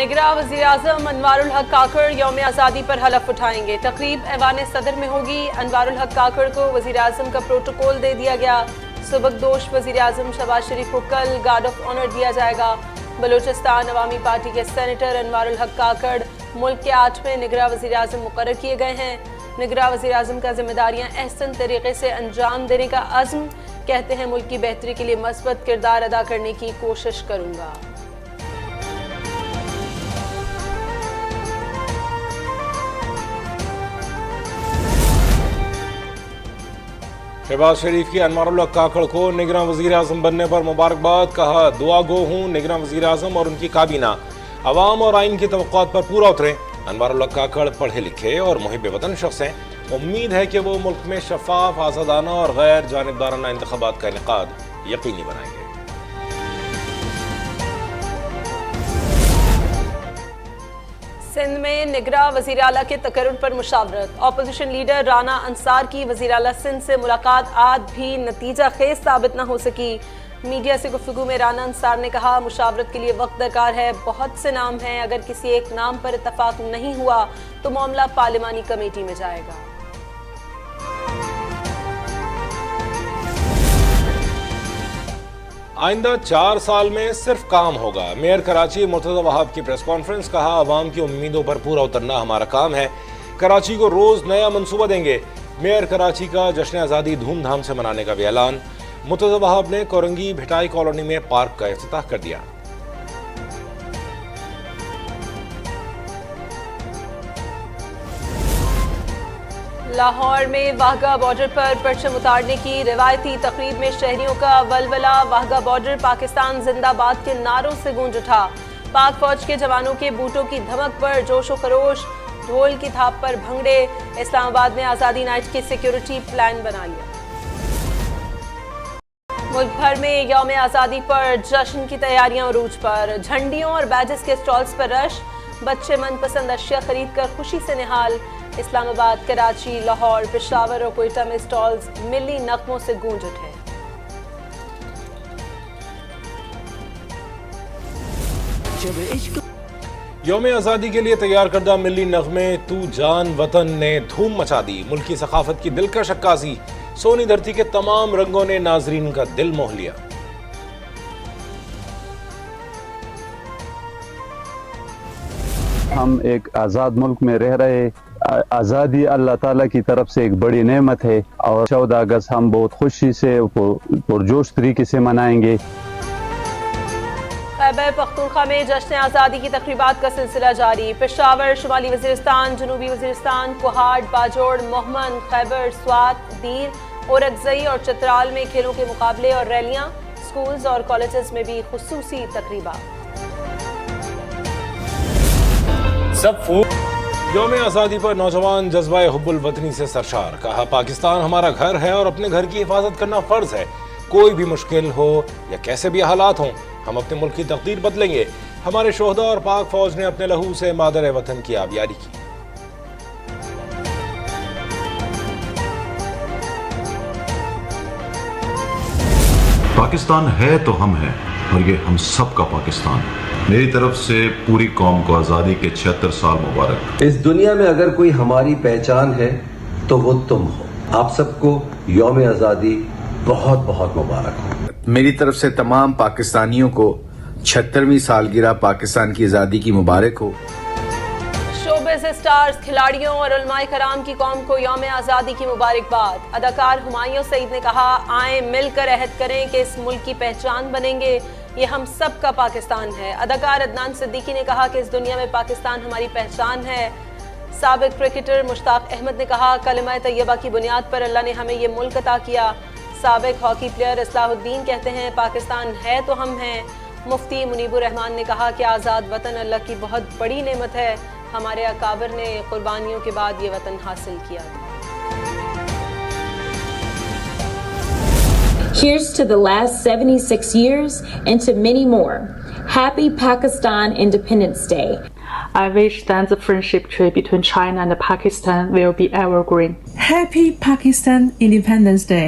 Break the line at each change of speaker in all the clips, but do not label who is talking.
निगरां वज़ीर-ए-आज़म अनवारुल हक काकड़ यौम आज़ादी पर हलफ उठाएंगे। तकरीब ऐवान सदर में होगी। अनवारुल हक काकड़ को वज़ीर-ए-आज़म का प्रोटोकॉल दे दिया गया। सुबकदोश वज़ीर-ए-आज़म शहबाज शरीफ को कल गार्ड ऑफ ऑनर दिया जाएगा। बलूचिस्तान अवामी पार्टी के सेनेटर अनवारुल हक काकड़ मुल्क के 8वें निगरां वज़ीर-ए-आज़म मुकर्रर किए गए हैं। निगरां वज़ीर-ए-आज़म का जिम्मेदारियां अहसन तरीके से अंजाम देने का अज़्म, कहते हैं मुल्क की बेहतरी के लिए मस्बत किरदार अदा करने की कोशिश करूंगा।
शहबाज शरीफ की अनवारुल हक काकड़ को निगरां वज़ीर-ए-आज़म बनने पर मुबारकबाद। कहा दुआ गो हूँ निगरां वज़ीर-ए-आज़म और उनकी काबीना अवाम और आइन की तवक्कुआत पर पूरा उतरे। अनवारुल हक काकड़ पढ़े लिखे और मुहिब वतन शख्स हैं। उम्मीद है कि वो मुल्क में शफाफ, आज़ादाना और गैर जानिबदाराना इंतखाबात का इनेकाद यकीनी बनाएंगे।
सिंध में निगरां वज़ीर आला के तकर्रुर पर मुशावरत। अपोजिशन लीडर राना अंसार की वज़ीर आला सिंध से मुलाकात आज भी नतीजा खेज साबित न हो सकी। मीडिया से गुफ्तगू में राना अंसार ने कहा, मुशावरत के लिए वक्त दरकार है, बहुत से नाम हैं, अगर किसी एक नाम पर इत्तफाक नहीं हुआ तो मामला पार्लिमानी कमेटी में जाएगा।
आइंदा 4 साल में सिर्फ काम होगा। मेयर कराची मुर्तज़ा वहाब की प्रेस कॉन्फ्रेंस। कहा, आवाम की उम्मीदों पर पूरा उतरना हमारा काम है। कराची को रोज नया मंसूबा देंगे। मेयर कराची का जश्न आज़ादी धूमधाम से मनाने का भी ऐलान। मुर्तज़ा वहाब ने कोरंगी भिटाई कॉलोनी में पार्क का इफ्तिताह कर दिया।
लाहौर में वाघा बॉर्डर पर परचम उतारने की रिवायती तकरीब में शहरियों का वलवला। वाघा बॉर्डर पाकिस्तान जिंदाबाद के नारों से गूंज उठा। पाक फौज के जवानों के बूटों की धमक पर जोश व खरोश, ढोल की थाप पर भंगड़े। इस्लामाबाद में आज़ादी नाइट की सिक्योरिटी प्लान बना लिया। मुल्क भर में यौम आज़ादी पर जश्न की तैयारियां अरूज पर। झंडियों और बैजेस के स्टॉल्स पर रश। बच्चे मनपसंद अशिया खरीद कर खुशी से निहाल। इस्लामाबाद, कराची, लाहौर, पेशावर और कोयटा में स्टॉल्स मिली नगमों से गूंज उठे।
यौम आज़ादी के लिए तैयार करदा मिली नगमे तू जान वतन ने धूम मचा दी। मुल्की सकाफत की दिलकश अक्कासी। सोनी धरती के तमाम रंगों ने नाजरीन का दिल मोह लिया।
हम एक आज़ाद मुल्क में रह रहे। आज़ादी अल्लाह ताला की तरफ से एक बड़ी नेमत है और 14 अगस्त हम बहुत खुशी से पुरजोश तरीके से मनाएंगे।
खैबर पख्तूनख्वा में जश्न आज़ादी की तकरीबात का सिलसिला जारी। पेशावर, शुमाली वज़ीरिस्तान, जनूबी वज़ीरिस्तान, कोहाट, बाजोड़, मोहम्मद, खैबर, स्वात, दीर, औरकजई और चित्राल में खेलों के मुकाबले और रैलियां। स्कूल्स और कॉलेजेस में भी खुसूसी तकरीबा।
यौम आज़ादी पर नौजवान जज्बा हुब्बुल वतनी से सरशार। कहा, पाकिस्तान हमारा घर है और अपने घर की हिफाजत करना फर्ज है। कोई भी मुश्किल हो या कैसे भी हालात हों, हम अपने मुल्क की तकदीर बदलेंगे। हमारे शोहदा और पाक फौज ने अपने लहू से मादर वतन की आबियारी की।
पाकिस्तान है तो हम हैं और ये हम सब का पाकिस्तान। मेरी तरफ से पूरी कौम को आज़ादी के 76 साल मुबारक।
इस दुनिया में अगर कोई हमारी पहचान है तो वो तुम हो। आप सबको यौम आज़ादी बहुत बहुत मुबारक हो।
मेरी तरफ से तमाम पाकिस्तानियों को 76वीं सालगिरह पाकिस्तान की आज़ादी की मुबारक हो।
शोबिज़ स्टार्स, खिलाड़ियों और उलमाए कराम की कौम को यौम आज़ादी की मुबारकबाद। अदाकार हुमायूं सईद ने कहा, आए मिलकर अहद करें कि इस मुल्क की पहचान बनेंगे। ये हम सब का पाकिस्तान है। अदाकार अदनान सिद्दीकी ने कहा कि इस दुनिया में पाकिस्तान हमारी पहचान है। साबिक क्रिकेटर मुश्ताक अहमद ने कहा, कलिमा तैयबा की बुनियाद पर अल्लाह ने हमें ये मुल्क अता किया। साबिक हॉकी प्लेयर इस्लाहुद्दीन कहते हैं, पाकिस्तान है तो हम हैं। मुफ्ती मुनीबुर रहमान ने कहा कि आज़ाद वतन अल्लाह की बहुत बड़ी नेमत है। हमारे अकाबर ने कुर्बानियों के बाद ये वतन हासिल किया।
Here's to the last 76 years and to many more. Happy Pakistan Independence Day.
I wish that the friendship tree between China and Pakistan will be evergreen.
Happy Pakistan Independence Day.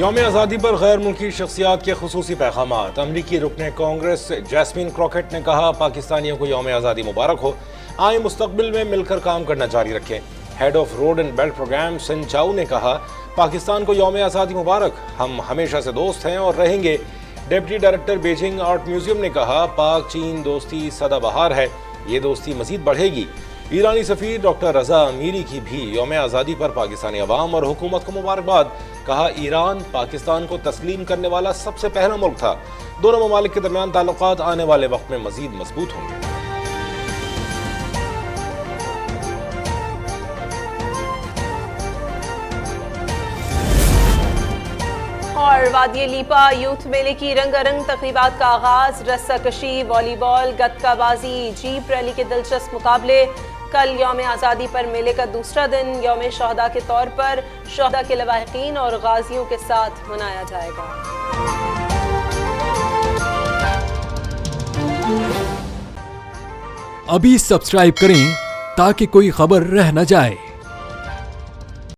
यौम आज़ादी पर गैर मुल्की शख्सियात के खुसूसी पैगामात। अमरीकी रुकने कांग्रेस जैस्मिन क्रॉकेट ने कहा, पाकिस्तानियों को यौम आज़ादी मुबारक हो, आए मुस्तकबिल में मिलकर काम करना जारी रखें। Head of road and belt programme सिन चाऊ ने कहा, पाकिस्तान को यौम आज़ादी मुबारक, हम हमेशा से दोस्त हैं और रहेंगे। Deputy director Beijing art museum ने कहा, पाक चीन दोस्ती सदाबहार है, ये दोस्ती मजीद बढ़ेगी। ईरानी सफीर डॉक्टर रजा अमीरी की भी यौम आज़ादी पर पाकिस्तानी अवाम और हुकूमत को मुबारकबाद। कहा, ईरान पाकिस्तान को तस्लीम करने वाला सबसे पहला मुल्क था। दोनों ममालिक के दरमियान ताल्लुकात आने वाले वक्त में मजीद मजबूत होंगे।
और वादी लीपा यूथ मेले की रंगारंग तकरीबात का आगाज। रस्साकशी, वॉलीबॉल, गतकाबाजी, जीप रैली के दिलचस्प मुकाबले। कल यौम आज़ादी पर मेले का दूसरा दिन यौम शहदा के तौर पर शहदा के लवाहिकीन और गाजियों के साथ मनाया जाएगा।
अभी सब्सक्राइब करें ताकि कोई खबर रह न जाए।